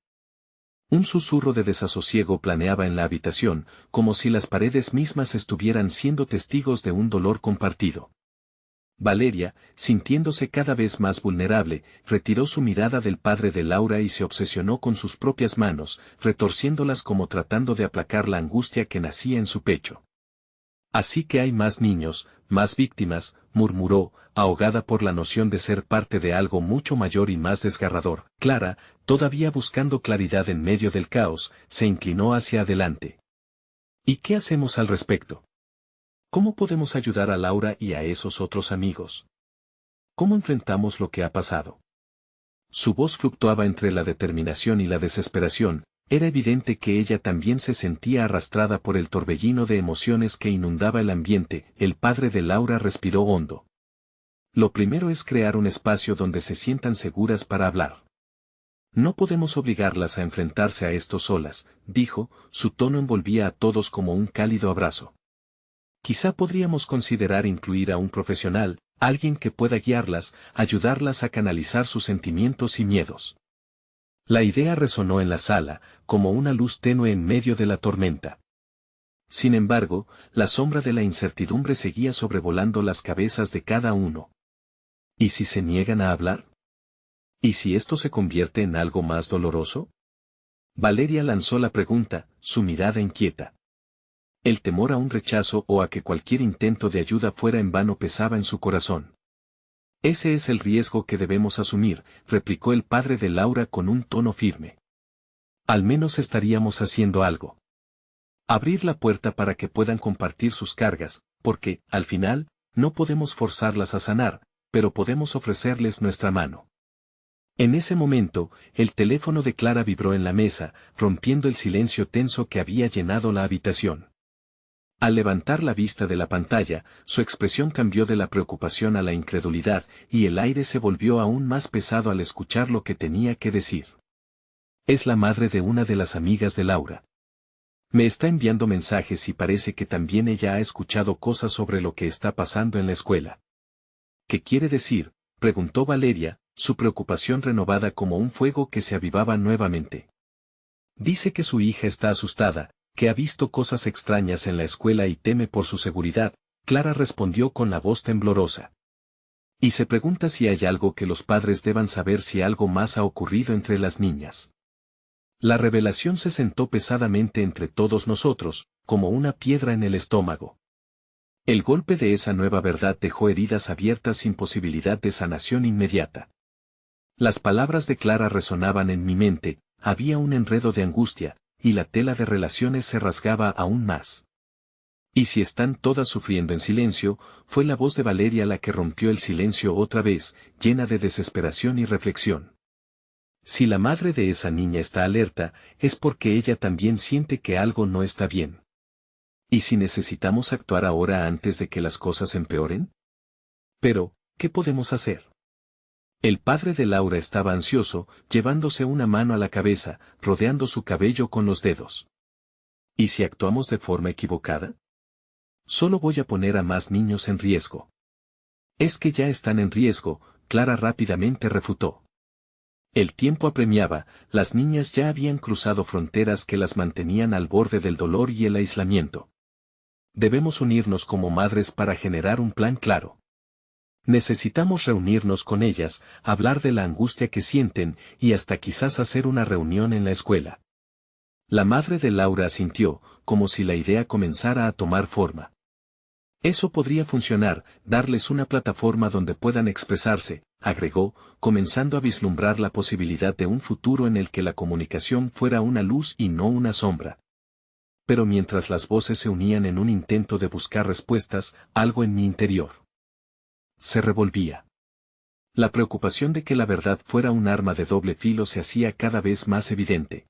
Un susurro de desasosiego planeaba en la habitación, como si las paredes mismas estuvieran siendo testigos de un dolor compartido. Valeria, sintiéndose cada vez más vulnerable, retiró su mirada del padre de Laura y se obsesionó con sus propias manos, retorciéndolas como tratando de aplacar la angustia que nacía en su pecho. Así que hay más niños, más víctimas, murmuró, ahogada por la noción de ser parte de algo mucho mayor y más desgarrador. Clara, todavía buscando claridad en medio del caos, se inclinó hacia adelante. ¿Y qué hacemos al respecto? ¿Cómo podemos ayudar a Laura y a esos otros amigos? ¿Cómo enfrentamos lo que ha pasado? Su voz fluctuaba entre la determinación y la desesperación, era evidente que ella también se sentía arrastrada por el torbellino de emociones que inundaba el ambiente. El padre de Laura respiró hondo. Lo primero es crear un espacio donde se sientan seguras para hablar. No podemos obligarlas a enfrentarse a esto solas, dijo, su tono envolvía a todos como un cálido abrazo. Quizá podríamos considerar incluir a un profesional, alguien que pueda guiarlas, ayudarlas a canalizar sus sentimientos y miedos. La idea resonó en la sala, como una luz tenue en medio de la tormenta. Sin embargo, la sombra de la incertidumbre seguía sobrevolando las cabezas de cada uno. ¿Y si se niegan a hablar? ¿Y si esto se convierte en algo más doloroso? Valeria lanzó la pregunta, su mirada inquieta. El temor a un rechazo o a que cualquier intento de ayuda fuera en vano pesaba en su corazón. Ese es el riesgo que debemos asumir, replicó el padre de Laura con un tono firme. Al menos estaríamos haciendo algo. Abrir la puerta para que puedan compartir sus cargas, porque, al final, no podemos forzarlas a sanar, pero podemos ofrecerles nuestra mano. En ese momento, el teléfono de Clara vibró en la mesa, rompiendo el silencio tenso que había llenado la habitación. Al levantar la vista de la pantalla, su expresión cambió de la preocupación a la incredulidad, y el aire se volvió aún más pesado al escuchar lo que tenía que decir. Es la madre de una de las amigas de Laura. Me está enviando mensajes y parece que también ella ha escuchado cosas sobre lo que está pasando en la escuela. ¿Qué quiere decir?, preguntó Valeria, su preocupación renovada como un fuego que se avivaba nuevamente. Dice que su hija está asustada, que ha visto cosas extrañas en la escuela y teme por su seguridad, Clara respondió con la voz temblorosa. Y se pregunta si hay algo que los padres deban saber, si algo más ha ocurrido entre las niñas. La revelación se sentó pesadamente entre todos nosotros, como una piedra en el estómago. El golpe de esa nueva verdad dejó heridas abiertas sin posibilidad de sanación inmediata. Las palabras de Clara resonaban en mi mente, había un enredo de angustia, y la tela de relaciones se rasgaba aún más. Y si están todas sufriendo en silencio, fue la voz de Valeria la que rompió el silencio otra vez, llena de desesperación y reflexión. Si la madre de esa niña está alerta, es porque ella también siente que algo no está bien. ¿Y si necesitamos actuar ahora antes de que las cosas empeoren? Pero, ¿qué podemos hacer? El padre de Laura estaba ansioso, llevándose una mano a la cabeza, rodeando su cabello con los dedos. ¿Y si actuamos de forma equivocada? Solo voy a poner a más niños en riesgo. Es que ya están en riesgo, Clara rápidamente refutó. El tiempo apremiaba, las niñas ya habían cruzado fronteras que las mantenían al borde del dolor y el aislamiento. Debemos unirnos como madres para generar un plan claro. Necesitamos reunirnos con ellas, hablar de la angustia que sienten y hasta quizás hacer una reunión en la escuela. La madre de Laura asintió, como si la idea comenzara a tomar forma. Eso podría funcionar, darles una plataforma donde puedan expresarse, agregó, comenzando a vislumbrar la posibilidad de un futuro en el que la comunicación fuera una luz y no una sombra. Pero mientras las voces se unían en un intento de buscar respuestas, algo en mi interior se revolvía. La preocupación de que la verdad fuera un arma de doble filo se hacía cada vez más evidente.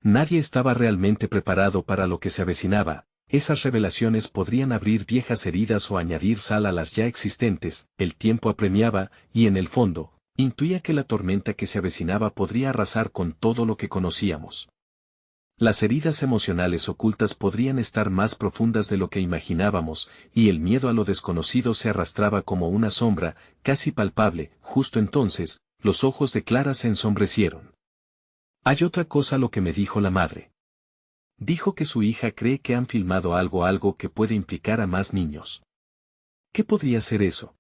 Nadie estaba realmente preparado para lo que se avecinaba. Esas revelaciones podrían abrir viejas heridas o añadir sal a las ya existentes, el tiempo apremiaba, y en el fondo, intuía que la tormenta que se avecinaba podría arrasar con todo lo que conocíamos. Las heridas emocionales ocultas podrían estar más profundas de lo que imaginábamos, y el miedo a lo desconocido se arrastraba como una sombra, casi palpable. Justo entonces, los ojos de Clara se ensombrecieron. Hay otra cosa, lo que me dijo la madre. Dijo que su hija cree que han filmado algo que puede implicar a más niños. ¿Qué podría ser eso?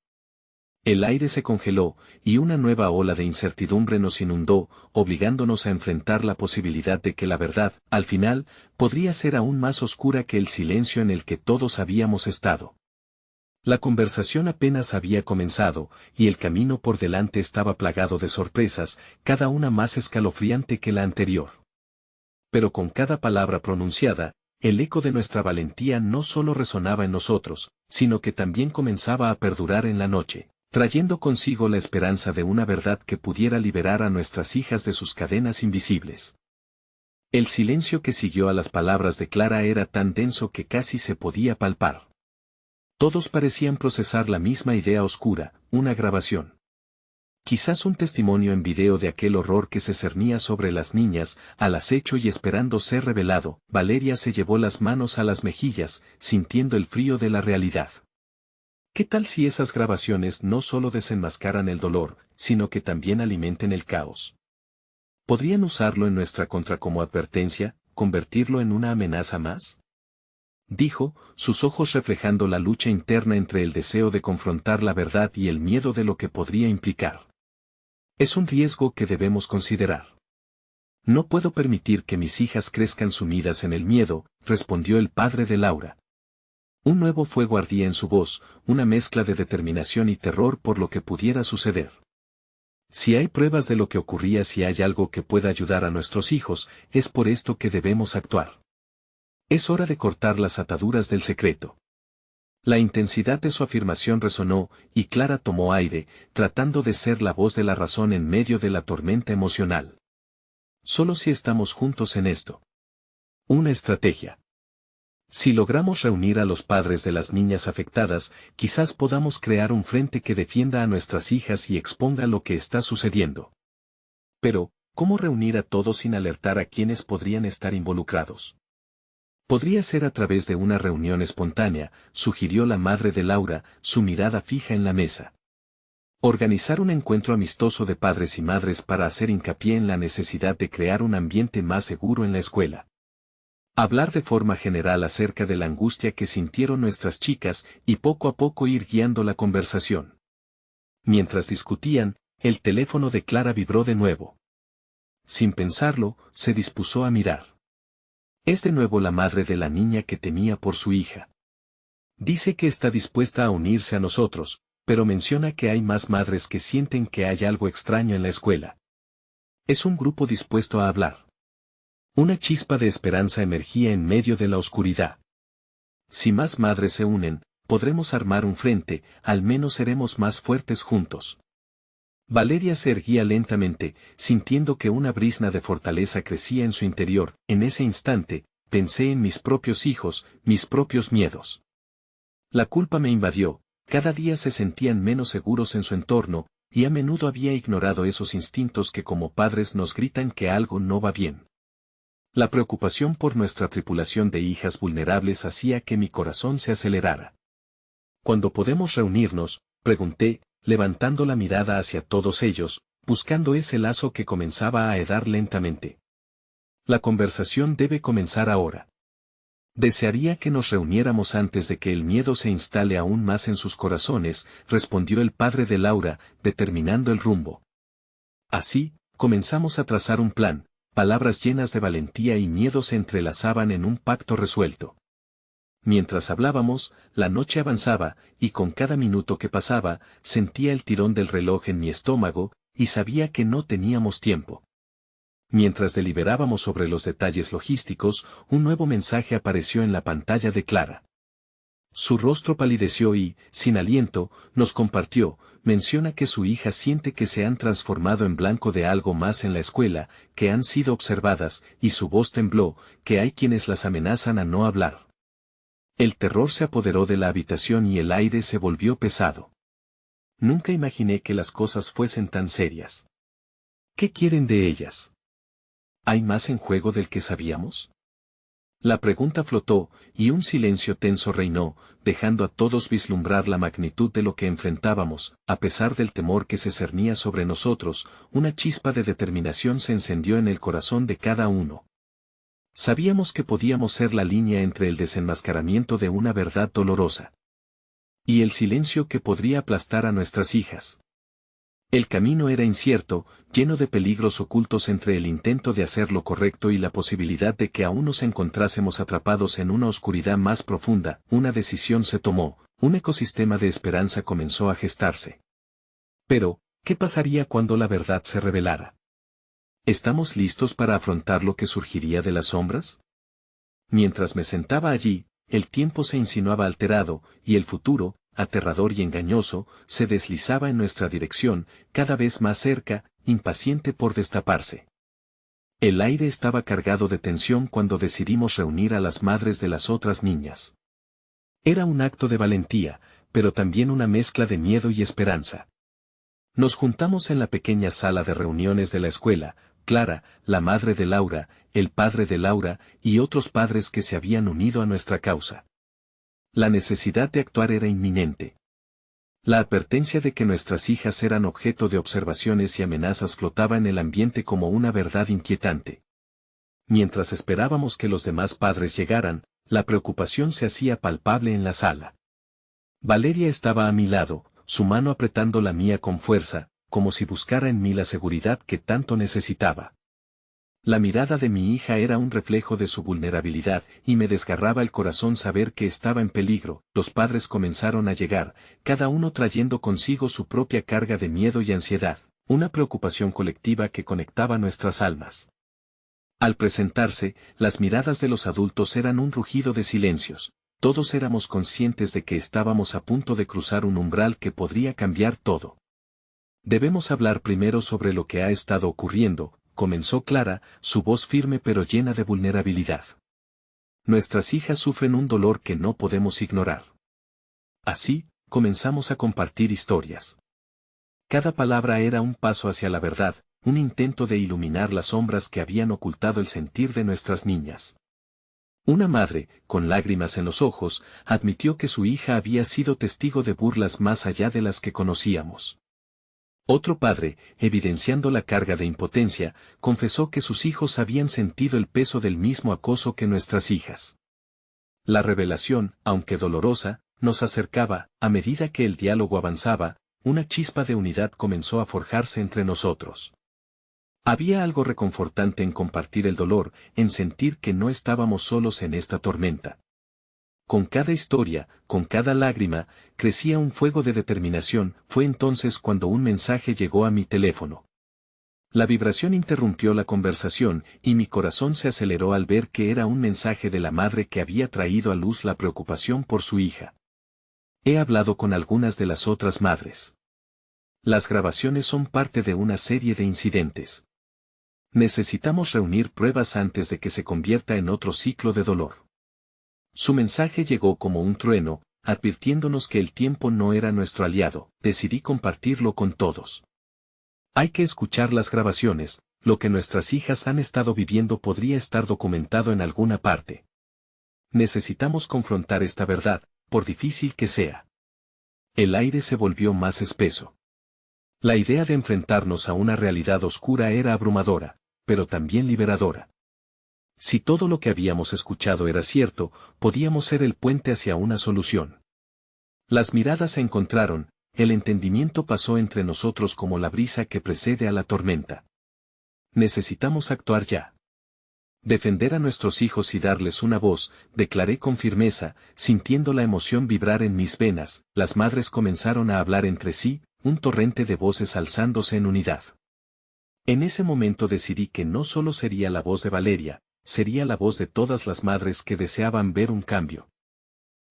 El aire se congeló, y una nueva ola de incertidumbre nos inundó, obligándonos a enfrentar la posibilidad de que la verdad, al final, podría ser aún más oscura que el silencio en el que todos habíamos estado. La conversación apenas había comenzado, y el camino por delante estaba plagado de sorpresas, cada una más escalofriante que la anterior. Pero con cada palabra pronunciada, el eco de nuestra valentía no solo resonaba en nosotros, sino que también comenzaba a perdurar en la noche, trayendo consigo la esperanza de una verdad que pudiera liberar a nuestras hijas de sus cadenas invisibles. El silencio que siguió a las palabras de Clara era tan denso que casi se podía palpar. Todos parecían procesar la misma idea oscura, una grabación. Quizás un testimonio en video de aquel horror que se cernía sobre las niñas, al acecho y esperando ser revelado. Valeria se llevó las manos a las mejillas, sintiendo el frío de la realidad. ¿Qué tal si esas grabaciones no solo desenmascaran el dolor, sino que también alimenten el caos? ¿Podrían usarlo en nuestra contra como advertencia, convertirlo en una amenaza más? Dijo, sus ojos reflejando la lucha interna entre el deseo de confrontar la verdad y el miedo de lo que podría implicar. Es un riesgo que debemos considerar. No puedo permitir que mis hijas crezcan sumidas en el miedo, respondió el padre de Laura. Un nuevo fuego ardía en su voz, una mezcla de determinación y terror por lo que pudiera suceder. Si hay pruebas de lo que ocurría, si hay algo que pueda ayudar a nuestros hijos, es por esto que debemos actuar. Es hora de cortar las ataduras del secreto. La intensidad de su afirmación resonó, y Clara tomó aire, tratando de ser la voz de la razón en medio de la tormenta emocional. Solo si estamos juntos en esto. Una estrategia. Si logramos reunir a los padres de las niñas afectadas, quizás podamos crear un frente que defienda a nuestras hijas y exponga lo que está sucediendo. Pero, ¿cómo reunir a todos sin alertar a quienes podrían estar involucrados? Podría ser a través de una reunión espontánea, sugirió la madre de Laura, su mirada fija en la mesa. Organizar un encuentro amistoso de padres y madres para hacer hincapié en la necesidad de crear un ambiente más seguro en la escuela. Hablar de forma general acerca de la angustia que sintieron nuestras chicas y poco a poco ir guiando la conversación. Mientras discutían, el teléfono de Clara vibró de nuevo. Sin pensarlo, se dispuso a mirar. Es de nuevo la madre de la niña que temía por su hija. Dice que está dispuesta a unirse a nosotros, pero menciona que hay más madres que sienten que hay algo extraño en la escuela. Es un grupo dispuesto a hablar. Una chispa de esperanza emergía en medio de la oscuridad. Si más madres se unen, podremos armar un frente, al menos seremos más fuertes juntos. Valeria se erguía lentamente, sintiendo que una brizna de fortaleza crecía en su interior. En ese instante, pensé en mis propios hijos, mis propios miedos. La culpa me invadió, cada día se sentían menos seguros en su entorno, y a menudo había ignorado esos instintos que como padres nos gritan que algo no va bien. La preocupación por nuestra tripulación de hijas vulnerables hacía que mi corazón se acelerara. ¿Cuándo podemos reunirnos?, pregunté, levantando la mirada hacia todos ellos, buscando ese lazo que comenzaba a hedar lentamente. La conversación debe comenzar ahora. Desearía que nos reuniéramos antes de que el miedo se instale aún más en sus corazones, respondió el padre de Laura, determinando el rumbo. Así, comenzamos a trazar un plan, palabras llenas de valentía y miedo se entrelazaban en un pacto resuelto. Mientras hablábamos, la noche avanzaba, y con cada minuto que pasaba, sentía el tirón del reloj en mi estómago, y sabía que no teníamos tiempo. Mientras deliberábamos sobre los detalles logísticos, un nuevo mensaje apareció en la pantalla de Clara. Su rostro palideció y, sin aliento, nos compartió, menciona que su hija siente que se han transformado en blanco de algo más en la escuela, que han sido observadas, y su voz tembló, que hay quienes las amenazan a no hablar. El terror se apoderó de la habitación y el aire se volvió pesado. Nunca imaginé que las cosas fuesen tan serias. ¿Qué quieren de ellas? ¿Hay más en juego del que sabíamos? La pregunta flotó, y un silencio tenso reinó, dejando a todos vislumbrar la magnitud de lo que enfrentábamos. A pesar del temor que se cernía sobre nosotros, una chispa de determinación se encendió en el corazón de cada uno. Sabíamos que podíamos ser la línea entre el desenmascaramiento de una verdad dolorosa y el silencio que podría aplastar a nuestras hijas. El camino era incierto, lleno de peligros ocultos entre el intento de hacer lo correcto y la posibilidad de que aún nos encontrásemos atrapados en una oscuridad más profunda. Una decisión se tomó, un ecosistema de esperanza comenzó a gestarse. Pero, ¿qué pasaría cuando la verdad se revelara? ¿Estamos listos para afrontar lo que surgiría de las sombras? Mientras me sentaba allí, el tiempo se insinuaba alterado, y el futuro, aterrador y engañoso, se deslizaba en nuestra dirección, cada vez más cerca, impaciente por destaparse. El aire estaba cargado de tensión cuando decidimos reunir a las madres de las otras niñas. Era un acto de valentía, pero también una mezcla de miedo y esperanza. Nos juntamos en la pequeña sala de reuniones de la escuela, Clara, la madre de Laura, el padre de Laura, y otros padres que se habían unido a nuestra causa. La necesidad de actuar era inminente. La advertencia de que nuestras hijas eran objeto de observaciones y amenazas flotaba en el ambiente como una verdad inquietante. Mientras esperábamos que los demás padres llegaran, la preocupación se hacía palpable en la sala. Valeria estaba a mi lado, su mano apretando la mía con fuerza, como si buscara en mí la seguridad que tanto necesitaba. La mirada de mi hija era un reflejo de su vulnerabilidad, y me desgarraba el corazón saber que estaba en peligro. Los padres comenzaron a llegar, cada uno trayendo consigo su propia carga de miedo y ansiedad, una preocupación colectiva que conectaba nuestras almas. Al presentarse, las miradas de los adultos eran un rugido de silencios. Todos éramos conscientes de que estábamos a punto de cruzar un umbral que podría cambiar todo. Debemos hablar primero sobre lo que ha estado ocurriendo, comenzó Clara, su voz firme pero llena de vulnerabilidad. Nuestras hijas sufren un dolor que no podemos ignorar. Así, comenzamos a compartir historias. Cada palabra era un paso hacia la verdad, un intento de iluminar las sombras que habían ocultado el sentir de nuestras niñas. Una madre, con lágrimas en los ojos, admitió que su hija había sido testigo de burlas más allá de las que conocíamos. Otro padre, evidenciando la carga de impotencia, confesó que sus hijos habían sentido el peso del mismo acoso que nuestras hijas. La revelación, aunque dolorosa, nos acercaba. A medida que el diálogo avanzaba, una chispa de unidad comenzó a forjarse entre nosotros. Había algo reconfortante en compartir el dolor, en sentir que no estábamos solos en esta tormenta. Con cada historia, con cada lágrima, crecía un fuego de determinación. Fue entonces cuando un mensaje llegó a mi teléfono. La vibración interrumpió la conversación, y mi corazón se aceleró al ver que era un mensaje de la madre que había traído a luz la preocupación por su hija. He hablado con algunas de las otras madres. Las grabaciones son parte de una serie de incidentes. Necesitamos reunir pruebas antes de que se convierta en otro ciclo de dolor. Su mensaje llegó como un trueno, advirtiéndonos que el tiempo no era nuestro aliado. Decidí compartirlo con todos. Hay que escuchar las grabaciones, lo que nuestras hijas han estado viviendo podría estar documentado en alguna parte. Necesitamos confrontar esta verdad, por difícil que sea. El aire se volvió más espeso. La idea de enfrentarnos a una realidad oscura era abrumadora, pero también liberadora. Si todo lo que habíamos escuchado era cierto, podíamos ser el puente hacia una solución. Las miradas se encontraron, el entendimiento pasó entre nosotros como la brisa que precede a la tormenta. Necesitamos actuar ya. Defender a nuestros hijos y darles una voz, declaré con firmeza, sintiendo la emoción vibrar en mis venas. Las madres comenzaron a hablar entre sí, un torrente de voces alzándose en unidad. En ese momento decidí que no solo sería la voz de Valeria, sería la voz de todas las madres que deseaban ver un cambio.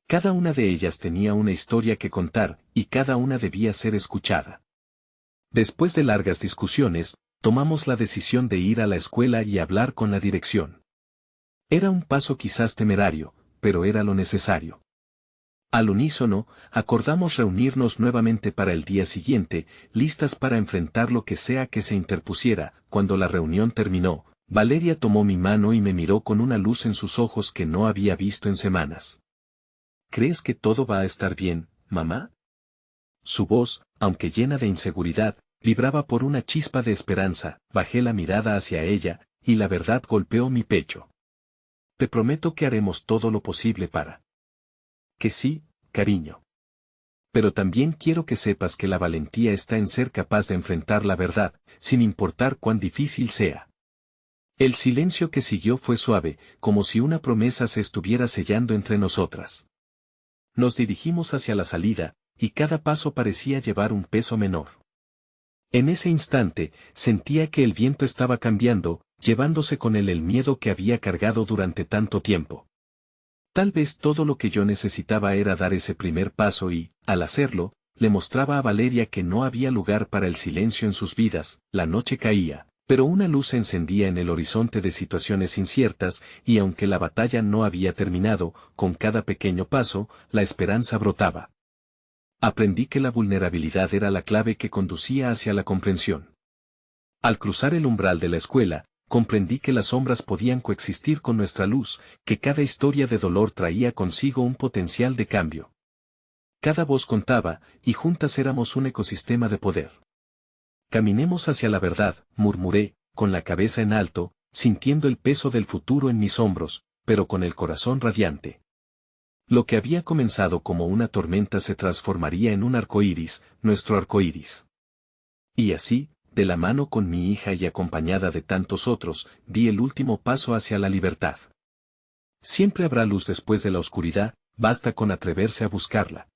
Cada una de ellas tenía una historia que contar, y cada una debía ser escuchada. Después de largas discusiones, tomamos la decisión de ir a la escuela y hablar con la dirección. Era un paso quizás temerario, pero era lo necesario. Al unísono, acordamos reunirnos nuevamente para el día siguiente, listas para enfrentar lo que sea que se interpusiera. Cuando la reunión terminó, Valeria tomó mi mano y me miró con una luz en sus ojos que no había visto en semanas. ¿Crees que todo va a estar bien, mamá? Su voz, aunque llena de inseguridad, vibraba por una chispa de esperanza. Bajé la mirada hacia ella, y la verdad golpeó mi pecho. Te prometo que haremos todo lo posible para. Que sí, cariño. Pero también quiero que sepas que la valentía está en ser capaz de enfrentar la verdad, sin importar cuán difícil sea. El silencio que siguió fue suave, como si una promesa se estuviera sellando entre nosotras. Nos dirigimos hacia la salida, y cada paso parecía llevar un peso menor. En ese instante, sentía que el viento estaba cambiando, llevándose con él el miedo que había cargado durante tanto tiempo. Tal vez todo lo que yo necesitaba era dar ese primer paso y, al hacerlo, le mostraba a Valeria que no había lugar para el silencio en sus vidas. La noche caía, pero una luz se encendía en el horizonte de situaciones inciertas, y aunque la batalla no había terminado, con cada pequeño paso, la esperanza brotaba. Aprendí que la vulnerabilidad era la clave que conducía hacia la comprensión. Al cruzar el umbral de la escuela, comprendí que las sombras podían coexistir con nuestra luz, que cada historia de dolor traía consigo un potencial de cambio. Cada voz contaba, y juntas éramos un ecosistema de poder. Caminemos hacia la verdad, murmuré, con la cabeza en alto, sintiendo el peso del futuro en mis hombros, pero con el corazón radiante. Lo que había comenzado como una tormenta se transformaría en un arcoíris, nuestro arcoíris. Y así, de la mano con mi hija y acompañada de tantos otros, di el último paso hacia la libertad. Siempre habrá luz después de la oscuridad, basta con atreverse a buscarla.